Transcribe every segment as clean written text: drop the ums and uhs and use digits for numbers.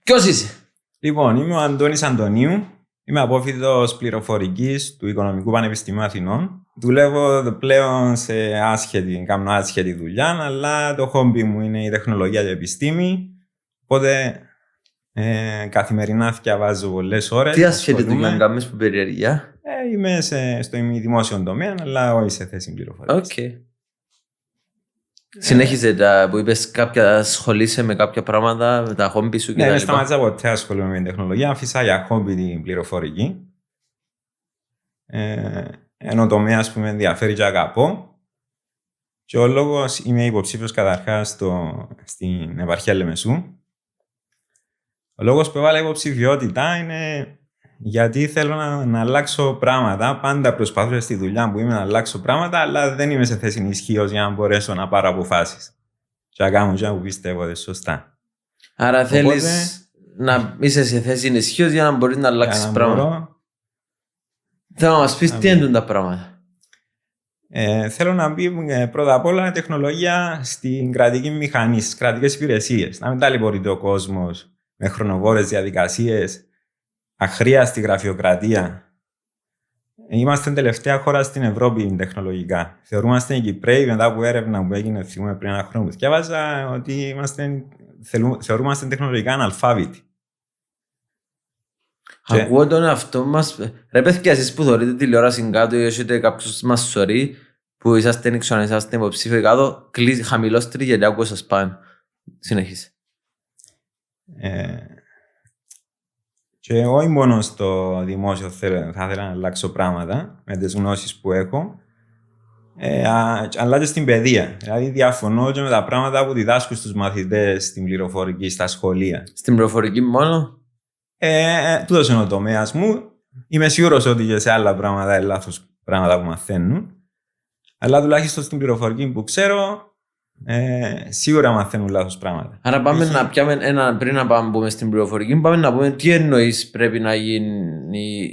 Ποιος είσαι? Λοιπόν, είμαι ο Αντώνης Αντωνίου. Είμαι απόφοιτος πληροφορικής του Οικονομικού Πανεπιστημίου Αθηνών. Δουλεύω πλέον σε κάνω άσχετη δουλειά, αλλά το χόμπι μου είναι η τεχνολογία και η επιστήμη. Οπότε καθημερινά διαβάζω πολλές ώρες. Τι άσχετη δουλειά κάνεις που περιέργεια? Είμαι στο δημόσιο τομέα, αλλά όχι σε θέση πληροφορικής. Okay. Συνέχιζε που είπες ασχολείσαι με κάποια πράγματα, με τα χόμπι σου και δεν σταματήσα ποτέ ασχολούμαι με την τεχνολογία. Αφήσα για χόμπι την πληροφορική. Ενώ τομέας που με ενδιαφέρει και αγαπώ. Και ο λόγος είμαι υποψήφιος καταρχάς στην επαρχία Λεμεσού. Ο λόγος που έβαλα υποψηφιότητα είναι γιατί θέλω να αλλάξω πράγματα. Πάντα προσπαθώ στη δουλειά που είμαι να αλλάξω πράγματα, αλλά δεν είμαι σε θέση ισχύως για να μπορέσω να πάρω αποφάσεις. Και να κάνω και που πιστεύω ότι σωστά. Άρα θέλεις να είσαι σε θέση ισχύως για να μπορείς να αλλάξεις πράγματα. Θέλω να μας πεις τι είναι τα πράγματα. Θέλω να μπει πρώτα απ' όλα τεχνολογία στην κρατική μηχανή, στις κρατικές υπηρεσίες. Να μην ταλαιπωρείται ο κόσμος με χρονοβόρες διαδικασίες, αχρίαστη γραφειοκρατία. Είμαστε τελευταία χώρα στην Ευρώπη τεχνολογικά. Θεωρούμαστε οι Κυπραίοι, μετά από έρευνα που έγινε πριν ένα χρόνο που διάβαζα, ότι θεωρούμαστε τεχνολογικά αναλφάβητοι. Ακούω τον εαυτό μας. Ρε παιδιά, εσείς που θεωρείτε τηλεόραση κάτω ή έχετε κάποιος μας σωρεί που είσαστε υποψήφιοι κάτω, χαμηλώστροι γιατί ακούω σας πάνω. Συνεχίστε. Και όχι μόνο στο δημόσιο θα ήθελα να αλλάξω πράγματα με τις γνώσεις που έχω, αλλά και στην παιδεία. Δηλαδή διαφωνώ και με τα πράγματα που διδάσκω στους μαθητές στην πληροφορική, στα σχολεία. Στην πληροφορική μόνο? Τούτος είναι ο τομέας μου. Είμαι σίγουρος ότι και σε άλλα πράγματα είναι λάθος πράγματα που μαθαίνουν. Αλλά τουλάχιστον στην πληροφορική που ξέρω, σίγουρα μαθαίνουν λάθος πράγματα. Άρα πάμε να πιάμε πριν να πούμε στην πληροφορική, πάμε να πούμε τι εννοείς πρέπει να γίνει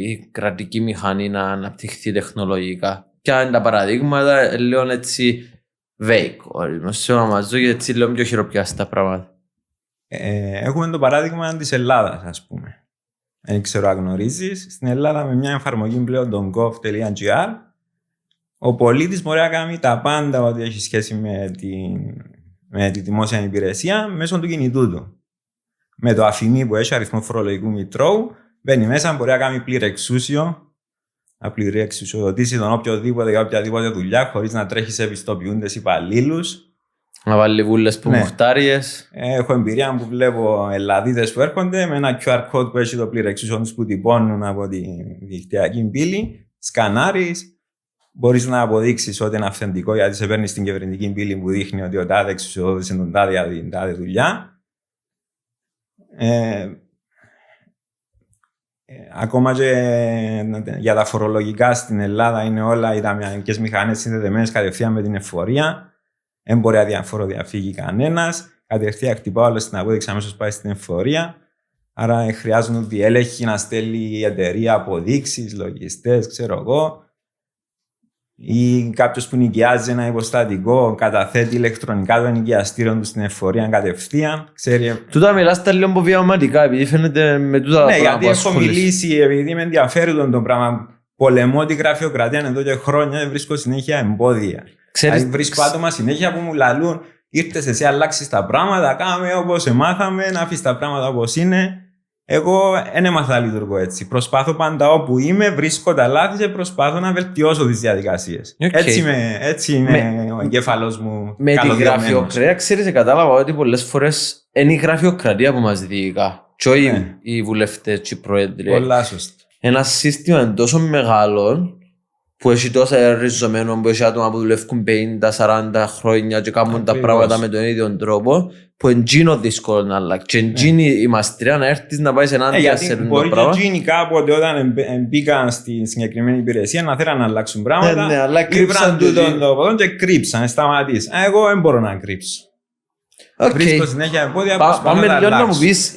η κρατική μηχανή να αναπτυχθεί τεχνολογικά. Ποια είναι τα παραδείγματα, λέω έτσι vague ορισμός, σε Αμαζόν, γιατί έτσι λέω πιο χειροπιαστά πράγματα. Έχουμε το παράδειγμα της Ελλάδας, ας πούμε. Δεν ξέρω αν γνωρίζεις. Στην Ελλάδα με μια εφαρμογή πλέον των gov.gr, ο πολίτης μπορεί να κάνει τα πάντα ό,τι έχει σχέση με τη δημόσια υπηρεσία μέσω του κινητού του. Με το αφημί που έχει αριθμό φορολογικού μητρώου, μπαίνει μέσα, μπορεί να κάνει πλήρη εξούσιο, να πληρεί εξουσιοδοτήσει τον οποιοδήποτε για οποιαδήποτε δουλειά, χωρίς να τρέχει σε επιστοποιούντες υπαλλήλους. Να βάλει βούλες που μουχτάριες. Έχω εμπειρία που βλέπω Ελλαδίτες που έρχονται με ένα QR code που έχει το πλήρη εξούσιο τους που τυπώνουν από τη δικτυακή πύλη, σκανάρεις. Μπορείς να αποδείξεις ότι είναι αυθεντικό γιατί σε παίρνει στην κυβερνητική πύλη που δείχνει ότι ο τάδε εξουσιοδότησε τον τάδε για την τάδε δουλειά. Ακόμα και για τα φορολογικά στην Ελλάδα είναι όλα οι ταμιακές μηχανές συνδεδεμένες κατευθείαν με την εφορία. Δεν μπορεί να φοροδιαφύγει κανένας. Κατευθείαν χτυπά όλο στην απόδειξη, αμέσως πάει στην εφορία. Άρα χρειάζονται διέλεγχοι να στέλνει η εταιρεία αποδείξεις, λογιστές, ξέρω εγώ. Ή κάποιος που νοικιάζει ένα υποστατικό καταθέτει ηλεκτρονικά το ενοικιαστήριο του στην εφορία κατευθείαν. Τούτα μιλάς τα λίγο βιωματικά, επειδή φαίνεται με τούτα πράγματα. Ναι, γιατί έχω μιλήσει, επειδή με ενδιαφέρει το πράγμα. Πολεμώ τη γραφειοκρατία εδώ και χρόνια, βρίσκω συνέχεια εμπόδια. Δηλαδή βρίσκω άτομα συνέχεια που μου λαλούν, ήρθες εσύ, αλλάξεις τα πράγματα, κάμε όπως μάθαμε, να αφήσεις τα πράγματα όπως είναι. Εγώ δεν έμαθα να λειτουργώ έτσι. Προσπάθω πάντα όπου είμαι, βρίσκω τα λάθη και προσπάθω να βελτιώσω τις διαδικασίες. Έτσι είναι ο εγκέφαλος μου. Με τη γραφειοκρατία, ξέρεις, κατάλαβα ότι πολλές φορές είναι η γραφειοκρατία που μας διοικά. Και όχι οι βουλευτές και οι πρόεδροι. Πολλά σωστά. Ένα σύστημα τόσο μεγάλο που έχει τόσα ριζωμένο, που έχει άτομα που δουλεύουν 50-40 χρόνια και κάνουν τα πράγματα με τον ίδιο τρόπο, που είναι γίνο δύσκολο να αλλάξει. Και είναι η μαστρία να έρθεις να πάει σε έναν διασέρνο πράγμα. Μπορεί και γίνει κάποτε όταν μπήκαν στη συγκεκριμένη υπηρεσία να θέλουν να αλλάξουν πράγματα. Αλλά κρύψαν τούτον το ποδόν και κρύψαν, σταματήσαν. Εγώ δεν μπορώ να κρύψω. Βρίσκω συνέχεια εμπόδια, προσπαθώ να αλλάξω. Να μου πεις,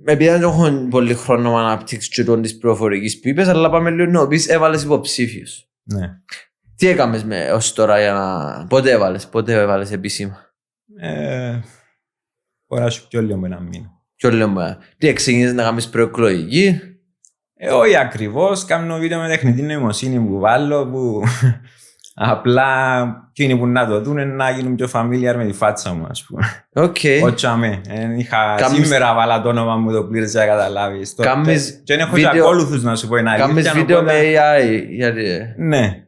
επειδή δεν έχω πολύ χρόνο να αναπτύξω και τον της πληροφορικής που είπες, αλλά πάμε λίγο να πεις έβαλες υποψήφιους. Ναι. Τι έκαμες ως τώρα για να... Πότε έβαλες επίσημα? Μπορεί να σου πιο λίγο με ένα μήνα. Ποιο λέμε, τι εξηγείς να κάνεις προεκλογική. Όχι ακριβώς, κάνω βίντεο με τεχνητή νοημοσύνη που βάλω, που απλά εκείνοι που να το δουν να γίνουν πιο familiar με τη φάτσα μου, ας πούμε. Όχι αμέ. Σήμερα βάλα το όνομα μου το πλήρες για να καταλάβεις. Και έχω και ακόλουθους να σου πω ένα αλήθεια. Κάμεις βίντεο με AI. Ναι.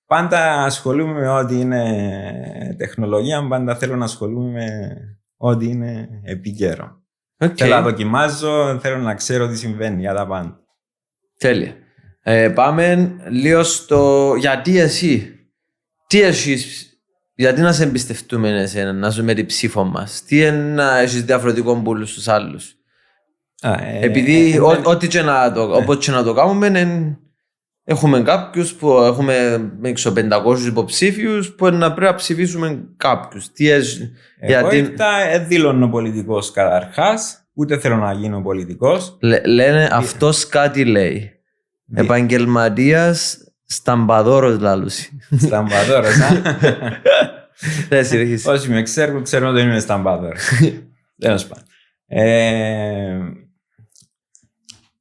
Πάντα ασχολούμαι με ό,τι είναι τεχνολογία, πάντα θέλω να ασχολούμαι με ό,τι είναι επίκαιρο. Θέλω να δοκιμάζω, θέλω να ξέρω τι συμβαίνει για τα πάντα. Τέλεια. Πάμε λίγο στο γιατί εσύ. Τι έχεις, γιατί να σε εμπιστευτούμε εσένα, να ζούμε την ψήφο μας. Τι είναι να έχεις διαφορετικό από όλους τους άλλους. Επειδή ό,τι και να το κάνουμε, έχουμε κάποιους που έχουμε 500 υποψήφιους που να πρέπει να ψηφίσουμε κάποιους. Εγώ δηλώνω πολιτικός καταρχάς, ούτε θέλω να γίνω πολιτικός. Λένε αυτός κάτι λέει. Επαγγελματίας σταμπαδόρος λάλουση. Σταμπαδόρος, όσοι με ξέρουν ότι δεν είμαι σταμπαδόρος. Τέλος πάντων.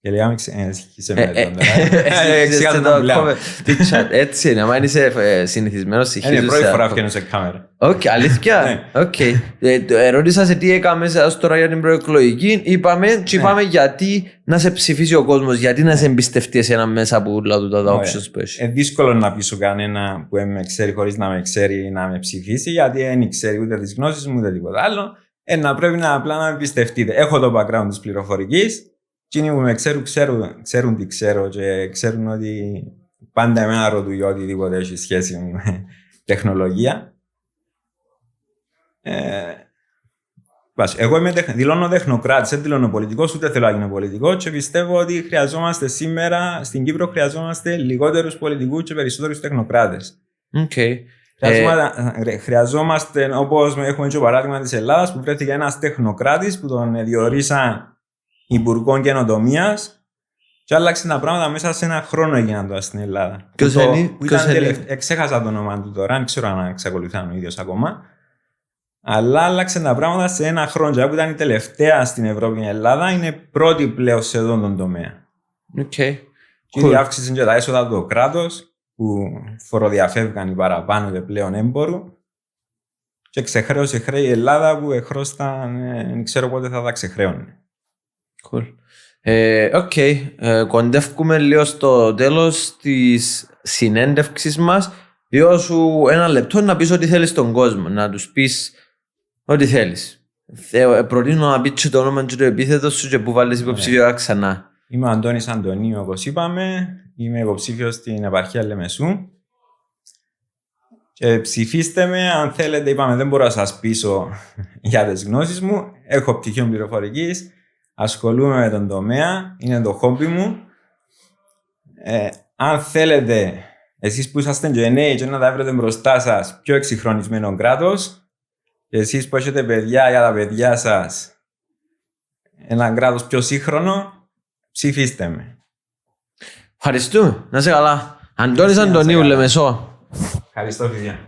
Και λέγαμε εξηγήσε με έτσι είναι, άμα είσαι συνηθισμένος συγχύζεσαι. Είναι πρώτη φορά βγαίνω σε κάμερα. Οκ, αλήθεια. Ερώτησα σε τι έκαμε τώρα για την προεκλογική. Είπαμε γιατί να σε ψηφίσει ο κόσμος, γιατί να σε εμπιστευτεί εσένα μέσα από όλα του τα options που έχει. Είναι δύσκολο να πείσω κανένα που με ξέρει χωρίς να με ξέρει να με ψηφίσει, γιατί δεν ξέρει ούτε τις γνώσεις μου ούτε τίποτα άλλο. Να πρέπει απλά να με εμπιστευτείτε. Έχω το background της πληροφορικής. Εκείνοι που με ξέρουν τι ξέρω και ξέρουν ότι πάντα εμένα ρωτούν για οτιδήποτε έχει σχέση με τεχνολογία. Εγώ δηλώνω τεχνοκράτης, δεν δηλώνω πολιτικός, ούτε θέλω να γίνω πολιτικός και πιστεύω ότι χρειαζόμαστε σήμερα, στην Κύπρο χρειαζόμαστε λιγότερους πολιτικούς και περισσότερους τεχνοκράτες. Χρειαζόμαστε, όπως έχουμε και το παράδειγμα της Ελλάδας, που βρέθηκε ένας τεχνοκράτης που τον διορίσαν Υπουργών Καινοτομίας και άλλαξε τα πράγματα μέσα σε ένα χρόνο έγιναν τώρα στην Ελλάδα. Εξέχασα το όνομα του τώρα, δεν ξέρω αν εξακολουθεί ο ίδιος ακόμα. Αλλά άλλαξε τα πράγματα σε ένα χρόνο. Που ήταν η τελευταία στην Ευρώπη η Ελλάδα, είναι πρώτη πλέον σε αυτόν τον τομέα. Και αύξησαν και τα έσοδα του κράτος, που φοροδιαφεύγαν οι παραπάνω και πλέον έμπορου. Και ξεχρέωσε χρέη η Ελλάδα που εχρώσταν, δεν ξέρω πότε θα τα ξεχρέωνε. Κοντεύκουμε λίγο στο τέλος της συνέντευξης μας. Διώ σου ένα λεπτό να πεις ό,τι θέλεις στον κόσμο, να τους πεις ό,τι θέλεις. Προτείνω να πεις το όνομα και το επίθετο σου και που βάλεις υποψήφιο ξανά. Είμαι ο Αντώνης Αντωνίου, όπως είπαμε. Είμαι υποψήφιος στην επαρχία Λεμεσού. Και ψηφίστε με αν θέλετε. Είπαμε δεν μπορώ να σας πείσω για τις γνώσεις μου. Έχω πτυχίο πληροφορικής. Ασχολούμαι με τον τομέα, είναι το χόμπι μου. Αν θέλετε, εσείς που είσαστε και νέοι και να τα βρείτε μπροστά σας πιο εξυγχρονισμένο κράτος, και εσείς που έχετε παιδιά για τα παιδιά σας, ένα κράτος πιο σύγχρονο, ψηφίστε με. Ευχαριστούμε. Να είσαι καλά. Αντώνης Αντωνίου, Λεμεσό. Ευχαριστώ, παιδιά.